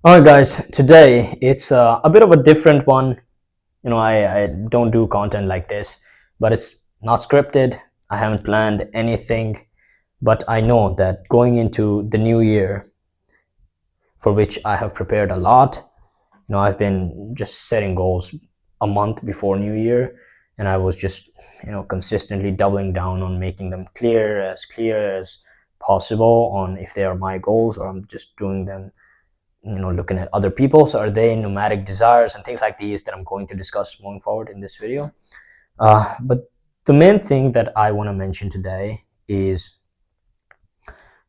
All right, guys. Today it's a bit of a different one. I don't do content like this, but it's not scripted. I haven't planned anything, but I know that going into the new year, for which I have prepared a lot. I've been just setting goals a month before New Year, and I was just consistently doubling down on making them clear as possible on if they are my goals or I'm just doing them looking at other people's, are they nomadic desires and things like these that I'm going to discuss moving forward in this video. But the main thing that I want to mention today is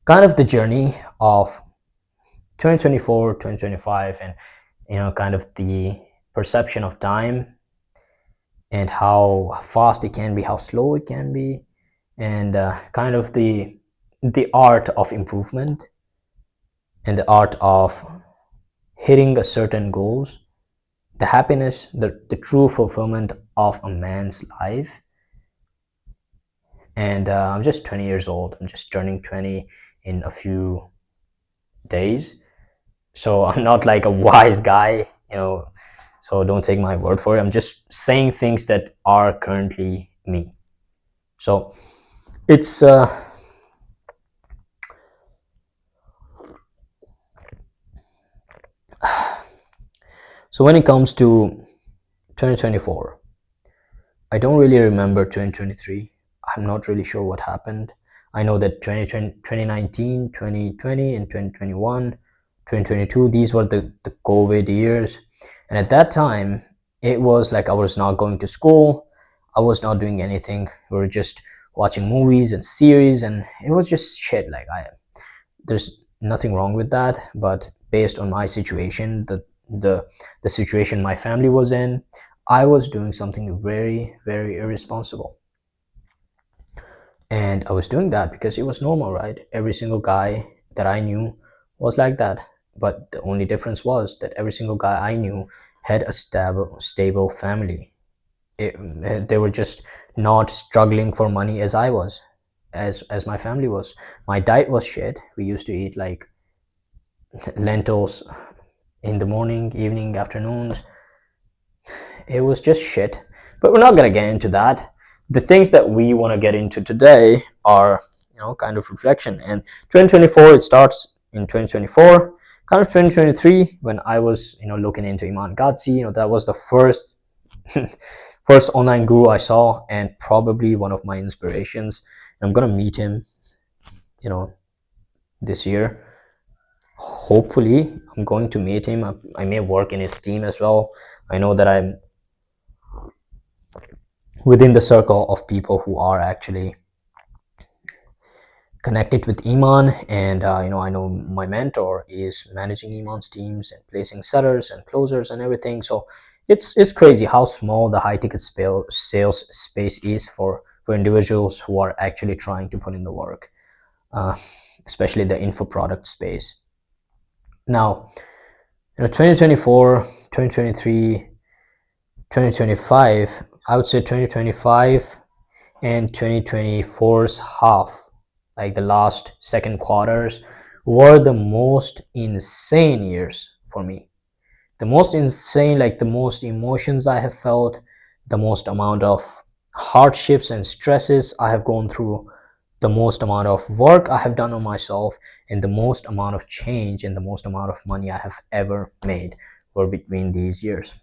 kind of the journey of 2024 2025, and kind of the perception of time and how fast it can be, how slow it can be, and kind of the art of improvement and the art of hitting a certain goals, the happiness, the true fulfillment of a man's life. And I'm just 20 years old. I'm just turning 20 in a few days. So I'm not like a wise guy, so don't take my word for it. I'm just saying things that are currently me. So it's so when it comes to 2024, I don't really remember 2023. I'm not really sure what happened. I know that 2020, 2019, 2020, and 2021, 2022, these were the COVID years. And at that time, it was like I was not going to school. I was not doing anything. We were just watching movies and series, and it was just shit. There's nothing wrong with that, but based on my situation, the situation my family was in, I was doing something very, very irresponsible. And I was doing that because it was normal, right? Every single guy that I knew was like that. But the only difference was that every single guy I knew had a stable family. They were just not struggling for money as I was, as my family was. My diet was shit. We used to eat like lentils in the morning, evening, afternoons. It was just shit. But we're not gonna get into that. The things that we want to get into today are, kind of reflection. And 2024, it starts in 2024. Kind of 2023, when I was, looking into Iman Gadzhi. That was the first first online guru I saw, and probably one of my inspirations. I'm gonna meet him, this year. Hopefully, I'm going to meet him. I may work in his team as well. I know that I'm within the circle of people who are actually connected with Iman, and I know my mentor is managing Iman's teams and placing sellers and closers and everything. So it's crazy how small the high ticket sales space is for individuals who are actually trying to put in the work, uh, especially the info product space. Now, 2024, 2023, 2025, I would say 2025 and 2024's half, like the last second quarters, were the most insane years for me. The most insane, like the most emotions I have felt, the most amount of hardships and stresses I have gone through, the most amount of work I have done on myself, and the most amount of change and the most amount of money I have ever made were between these years.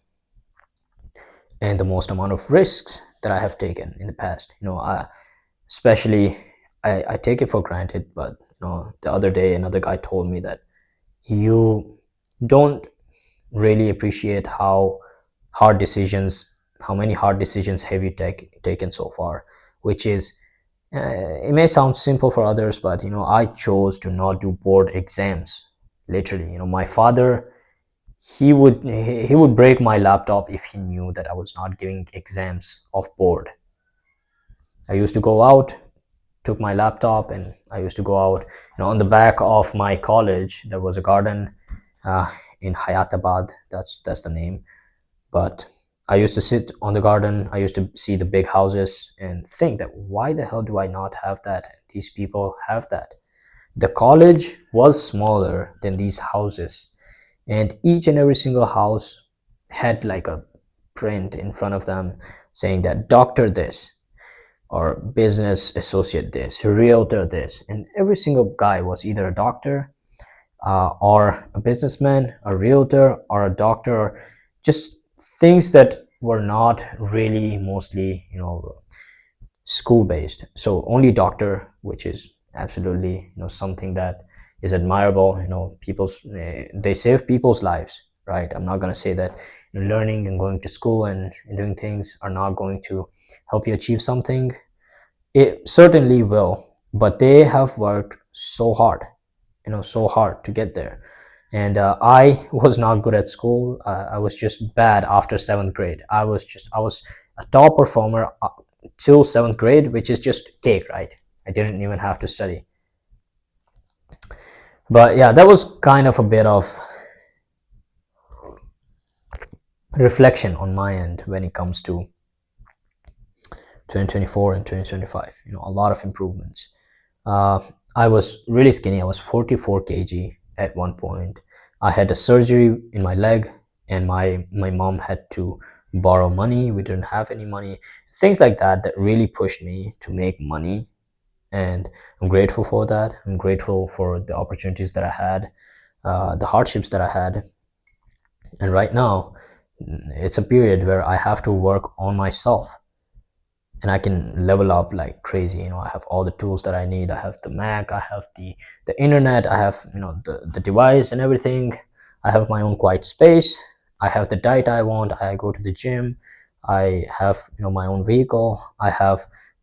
And the most amount of risks that I have taken in the past. Especially, I take it for granted, but the other day another guy told me that you don't really appreciate how many hard decisions have you taken so far, which is, it may sound simple for others, but I chose to not do board exams. Literally, my father, he would break my laptop if he knew that I was not giving exams of board. I used to go out, took my laptop, and I used to go out. On the back of my college, there was a garden uh, in Hayatabad. That's the name. But I used to sit on the garden. I used to see the big houses and think that why the hell do I not have that? These people have that. The college was smaller than these houses, and each and every single house had like a print in front of them saying that doctor this, or business associate this, realtor this, and every single guy was either a doctor, or a businessman, a realtor, or a doctor, or just things that were not really mostly, school based. So only doctor, which is absolutely, something that is admirable. People's they save people's lives, right? I'm not going to say that learning and going to school and doing things are not going to help you achieve something. It certainly will, but they have worked so hard, so hard to get there. And I was not good at school. I was just bad after seventh grade. I was a top performer till seventh grade, which is just cake, right? I didn't even have to study. But yeah, that was kind of a bit of reflection on my end when it comes to 2024 and 2025. A lot of improvements. Uh, I was really skinny. I was 44 kg at one point. I had a surgery in my leg, and my mom had to borrow money. We didn't have any money. Things like that that really pushed me to make money, and I'm grateful for that. I'm grateful for the opportunities that I had, the hardships that I had, and right now, it's a period where I have to work on myself, and I can level up like crazy. I have all the tools that I need. I have the Mac, I have the internet, I have the device and everything. I have my own quiet space. I have the diet I want. I go to the gym. I have my own vehicle. I have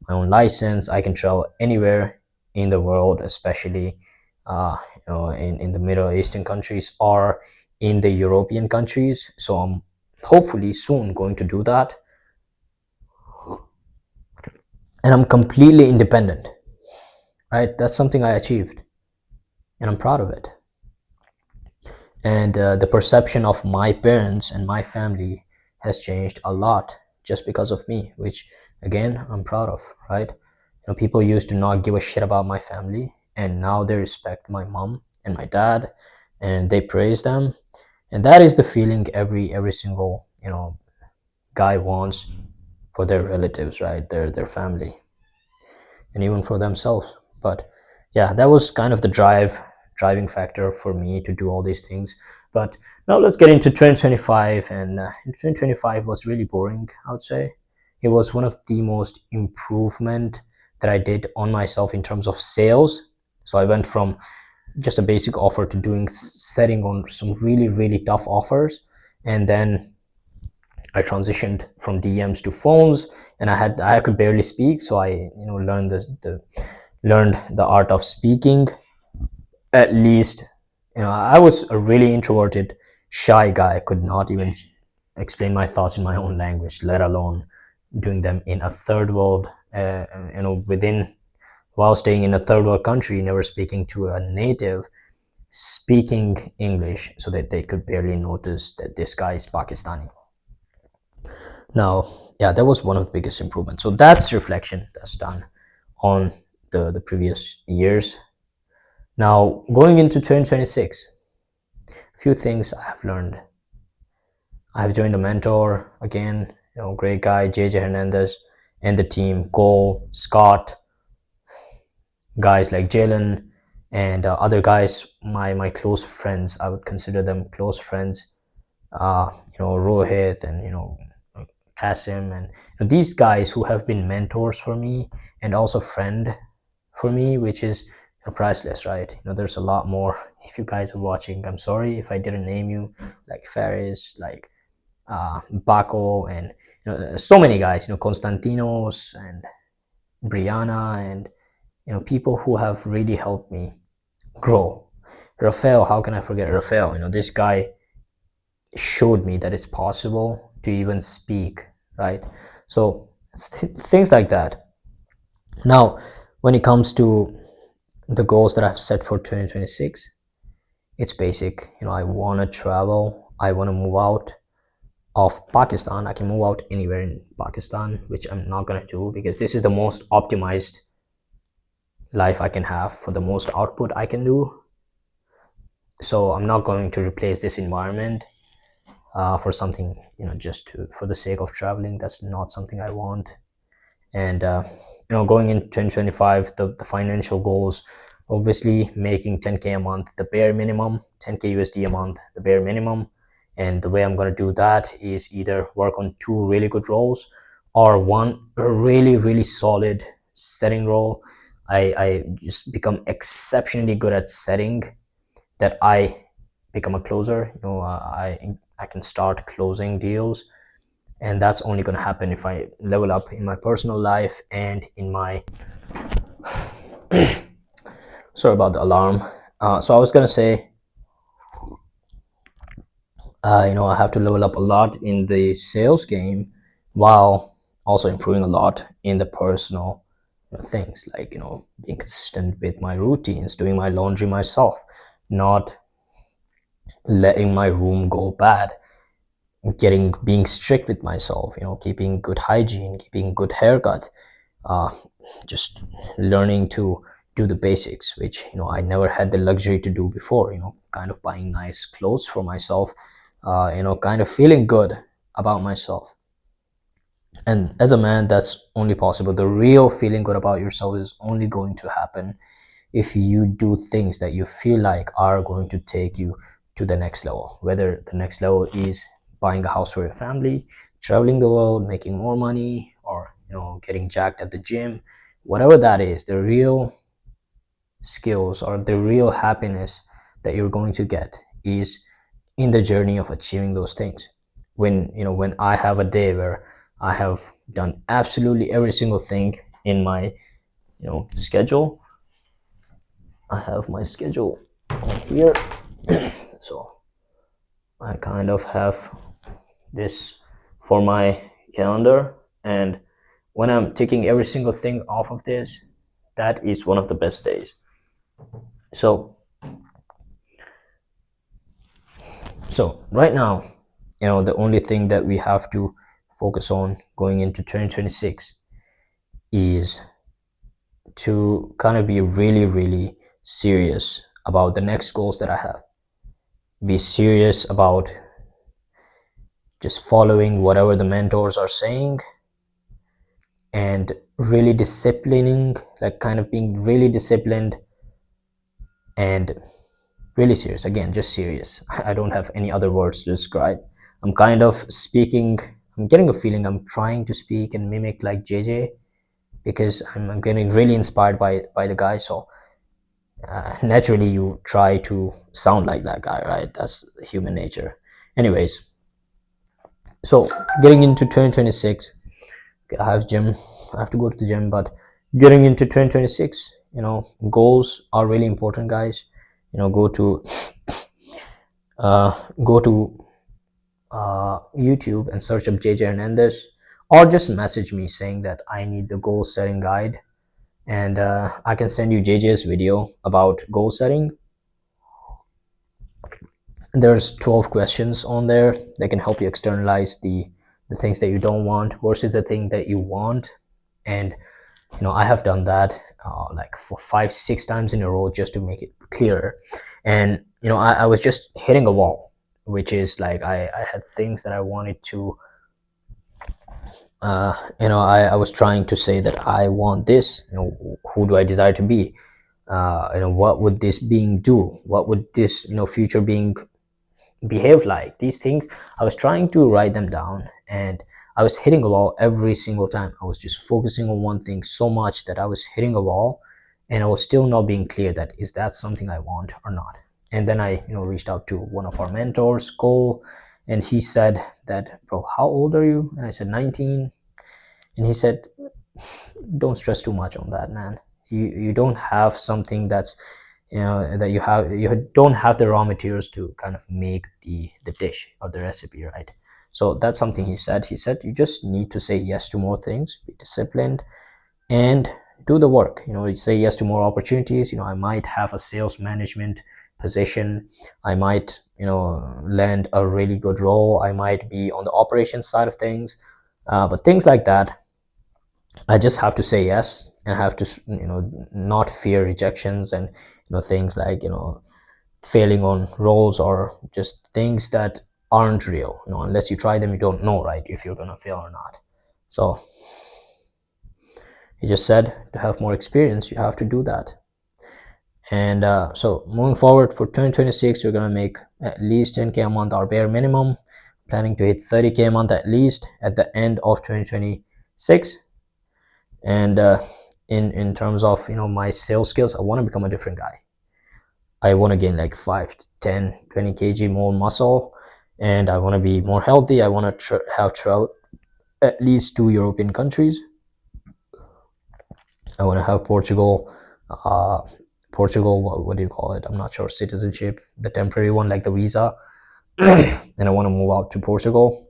my own license. I can travel anywhere in the world, especially in the Middle Eastern countries or in the European countries. So I'm hopefully soon going to do that, and I'm completely independent, right? That's something I achieved, and I'm proud of it. And the perception of my parents and my family has changed a lot just because of me, which again I'm proud of, right? People used to not give a shit about my family, and now they respect my mom and my dad, and they praise them, and that is the feeling every single guy wants for their relatives, right? Their family, and even for themselves. But yeah, that was kind of the driving factor for me to do all these things. But now let's get into 2025. And 2025 was really boring, I would say. It was one of the most improvement that I did on myself in terms of sales. So I went from just a basic offer to doing setting on some really tough offers, and then I transitioned from DMs to phones, and I could barely speak, so I learned the art of speaking. At least, I was a really introverted, shy guy. I could not even explain my thoughts in my own language, let alone doing them in a third world. Within while staying in a third world country, never speaking to a native speaking English, so that they could barely notice that this guy is Pakistani. Now, yeah, that was one of the biggest improvements. So that's reflection that's done on the previous years. Now, going into 2026, a few things I have learned. I have joined a mentor again, great guy, JJ Hernandez, and the team, Cole, Scott, guys like Jalen, and other guys, my close friends. I would consider them close friends. Rohit and Kasim, and these guys who have been mentors for me and also friend for me, which is priceless, right? There's a lot more. If you guys are watching, I'm sorry if I didn't name you, like Faris, like Baco, and so many guys, Konstantinos and Brianna, and people who have really helped me grow. Rafael, how can I forget Rafael? This guy showed me that it's possible to even speak, right? So things like that. Now, when it comes to the goals that I've set for 2026, it's basic. I want to travel. I want to move out of Pakistan. I can move out anywhere in Pakistan, which I'm not going to do because this is the most optimized life I can have for the most output I can do. So I'm not going to replace this environment for something, just for the sake of traveling. That's not something I want. And going into 2025, the financial goals, obviously making 10K a month, the bare minimum, 10K USD a month, the bare minimum. And the way I'm going to do that is either work on two really good roles or one really really solid setting role. I just become exceptionally good at setting, that I become a closer. I can start closing deals, and that's only going to happen if I level up in my personal life and in my sorry about the alarm. So I was going to say, I have to level up a lot in the sales game, while also improving a lot in the personal things, like being consistent with my routines, doing my laundry myself, not letting my room go bad, getting being strict with myself, keeping good hygiene, keeping good haircut, uh, just learning to do the basics, which I never had the luxury to do before. Kind of buying nice clothes for myself, kind of feeling good about myself. And as a man, that's only possible. The real feeling good about yourself is only going to happen if you do things that you feel like are going to take you to the next level. Whether the next level is buying a house for your family, traveling the world, making more money, or getting jacked at the gym, whatever that is, the real skills or the real happiness that you're going to get is in the journey of achieving those things. When I have a day where I have done absolutely every single thing in my schedule. I have my schedule on here. So I kind of have this for my calendar, and when I'm taking every single thing off of this, that is one of the best days. So right now, the only thing that we have to focus on going into 2026 is to kind of be really really serious about the next goals that I have. Be serious about just following whatever the mentors are saying, and really disciplining, like kind of being really disciplined and really serious. Again, just serious. I don't have any other words to describe. I'm kind of speaking, I'm getting a feeling I'm trying to speak and mimic like JJ, because I'm getting really inspired by the guy. So naturally you try to sound like that guy, right? That's human nature. Anyways, so getting into 2026, I have gym. I have to go to the gym, but getting into 2026, goals are really important, guys. Go to uh, go to YouTube and search up JJ Hernandez, or just message me saying that I need the goal setting guide, and I can send you JJ's video about goal setting. There's 12 questions on there that can help you externalize the things that you don't want versus the thing that you want. And I have done that like for 5 6 times in a row, just to make it clearer. And I was just hitting a wall, which is like I had things that I wanted to I was trying to say that I want this. Who do I desire to be? What would this being do? What would this future being behave like? These things, I was trying to write them down, and I was hitting a wall every single time. I was just focusing on one thing so much that I was hitting a wall, and I was still not being clear that is that something I want or not. And then I reached out to one of our mentors, Cole, and he said that, bro, how old are you? And I said 19. And he said, don't stress too much on that, man. You don't have something that's that you don't have the raw materials to kind of make the dish or the recipe, right? So that's something he said you just need to say yes to more things, be disciplined, and do the work. You say yes to more opportunities. I might have a sales management position, I might land a really good role, I might be on the operations side of things, but things like that, I just have to say yes, and have to not fear rejections, and things like failing on roles or just things that aren't real. Unless you try them, you don't know, right, if you're gonna fail or not. So he just said to have more experience, you have to do that. And so moving forward for 2026, we're gonna make at least 10K a month, our bare minimum. Planning to hit 30K a month at least at the end of 2026. And in terms of my sales skills, I want to become a different guy. I want to gain like 5 to 10 20 kg more muscle, and I want to be more healthy. I want to have traveled at least 2 European countries. I want to have Portugal, uh, what do you call it? I'm not sure. Citizenship, the temporary one, like the visa. And I want to move out to Portugal.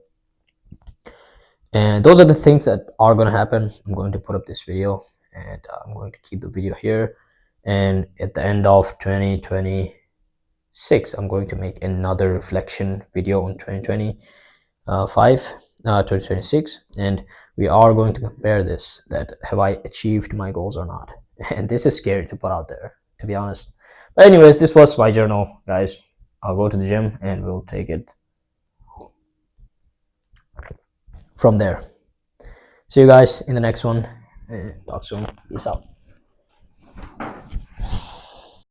And those are the things that are going to happen. I'm going to put up this video, and I'm going to keep the video here. And at the end of 2026, I'm going to make another reflection video on 2026, and we are going to compare this, that have I achieved my goals or not. And this is scary to put out there, to be honest. But anyways, this was my journal, guys. I'll go to the gym and we'll take it from there. See you guys in the next one, and talk soon. Peace out.